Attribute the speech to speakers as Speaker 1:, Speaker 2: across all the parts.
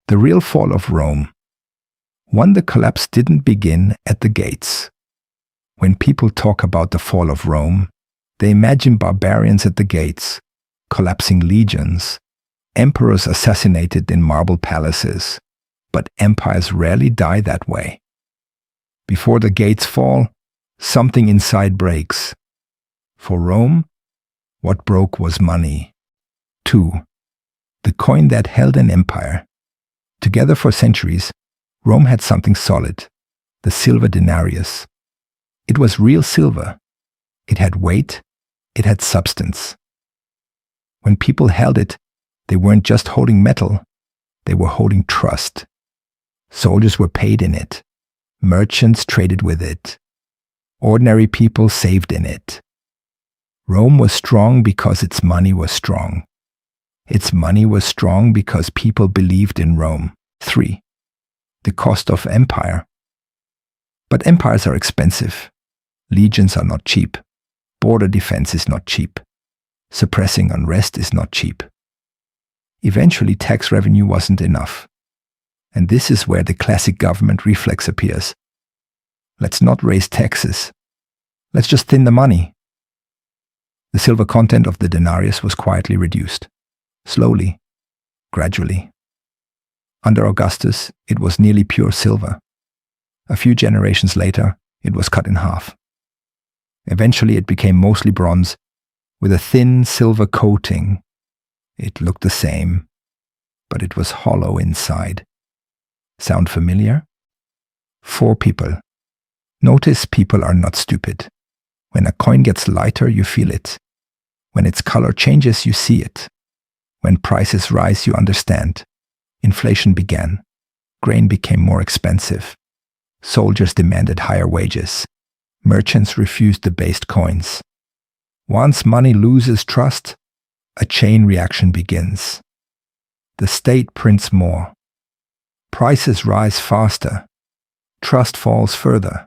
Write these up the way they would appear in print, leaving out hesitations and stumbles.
Speaker 1: The real fall of Rome. 1. The collapse didn't begin at the gates. When people talk about the fall of Rome, they imagine barbarians at the gates, collapsing legions, emperors assassinated in marble palaces, but empires rarely die that way. Before the gates fall, something inside breaks. For Rome, what broke was money. 2. The coin that held an empire. Together for centuries, Rome had something solid, the silver denarius. It was real silver. It had weight. It had substance. When people held it, they weren't just holding metal, they were holding trust. Soldiers were paid in it. Merchants traded with it. Ordinary people saved in it. Rome was strong because its money was strong. Its money was strong because people believed in Rome. 3. The cost of empire. But empires are expensive. Legions are not cheap. Border defense is not cheap. Suppressing unrest is not cheap. Eventually, tax revenue wasn't enough. And this is where the classic government reflex appears. Let's not raise taxes. Let's just thin the money. The silver content of the denarius was quietly reduced. Slowly, gradually. Under Augustus, it was nearly pure silver. A few generations later, it was cut in half. Eventually, it became mostly bronze, with a thin silver coating. It looked the same, but it was hollow inside. Sound familiar? 4 people. Notice people are not stupid. When a coin gets lighter, you feel it. When its color changes, you see it. When prices rise, you understand. Inflation began. Grain became more expensive. Soldiers demanded higher wages. Merchants refused debased coins. Once money loses trust, a chain reaction begins. The state prints more. Prices rise faster. Trust falls further.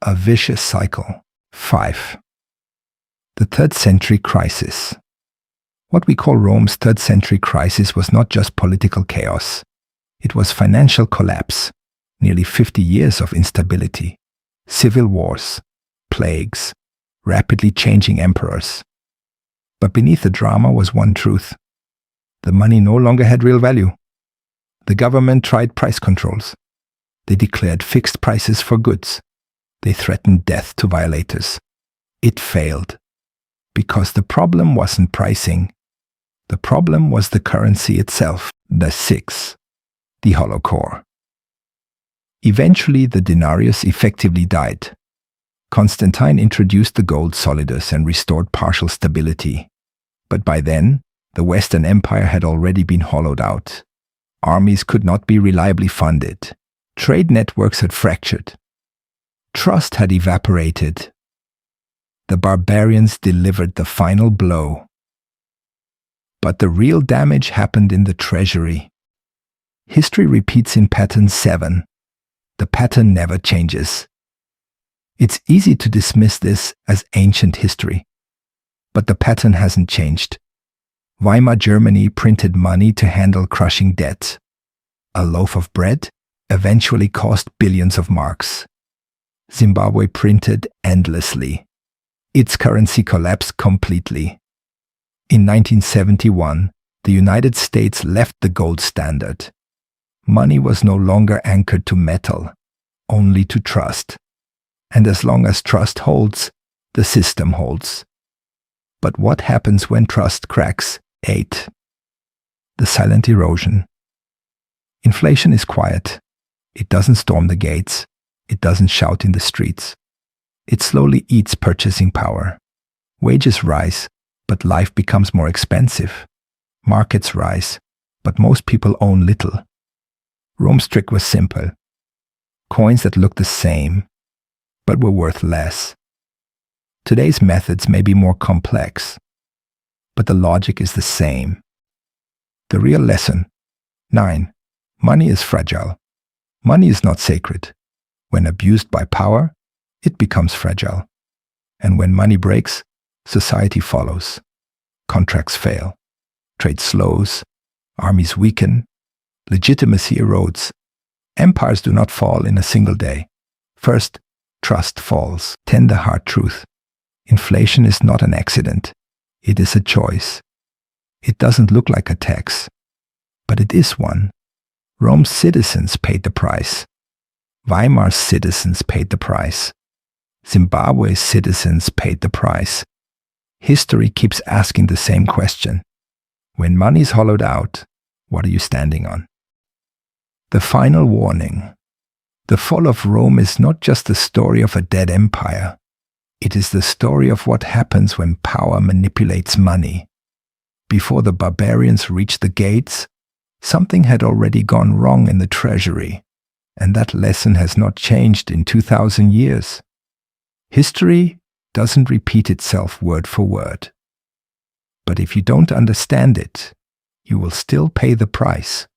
Speaker 1: A vicious cycle. 5. The 3rd century crisis. What we call Rome's 3rd century crisis was not just political chaos. It was financial collapse, nearly 50 years of instability, civil wars, plagues, rapidly changing emperors. But beneath the drama was one truth. The money no longer had real value. The government tried price controls. They declared fixed prices for goods. They threatened death to violators. It failed. Because the problem wasn't pricing. The problem was the currency itself, the 6, the hollow core. Eventually, the denarius effectively died. Constantine introduced the gold solidus and restored partial stability. But by then, the Western Empire had already been hollowed out. Armies could not be reliably funded. Trade networks had fractured. Trust had evaporated. The barbarians delivered the final blow. But the real damage happened in the treasury. History repeats in pattern 7. The pattern never changes. It's easy to dismiss this as ancient history. But the pattern hasn't changed. Weimar Germany printed money to handle crushing debt. A loaf of bread eventually cost billions of marks. Zimbabwe printed endlessly. Its currency collapsed completely. In 1971, the United States left the gold standard. Money was no longer anchored to metal, only to trust. And as long as trust holds, the system holds. But what happens when trust cracks? 8. The silent erosion. Inflation is quiet. It doesn't storm the gates. It doesn't shout in the streets. It slowly eats purchasing power. Wages rise, but life becomes more expensive. Markets rise, but most people own little. Rome's trick was simple. Coins that looked the same, but were worth less. Today's methods may be more complex, but the logic is the same. The real lesson. 9. Money is fragile. Money is not sacred. When abused by power, it becomes fragile. And when money breaks, society follows. Contracts fail. Trade slows. Armies weaken. legitimacy erodes. Empires do not fall in a single day. First, trust falls. Tender hard truth. Inflation is not an accident. It is a choice. It doesn't look like a tax, but it is one. Rome's citizens paid the price. Weimar's citizens paid the price. Zimbabwe's citizens paid the price. History keeps asking the same question. When money is hollowed out, what are you standing on? The final warning. The fall of Rome is not just the story of a dead empire. It is the story of what happens when power manipulates money. Before the barbarians reached the gates, something had already gone wrong in the treasury, and that lesson has not changed in 2,000 years. History doesn't repeat itself word for word. But if you don't understand it, you will still pay the price.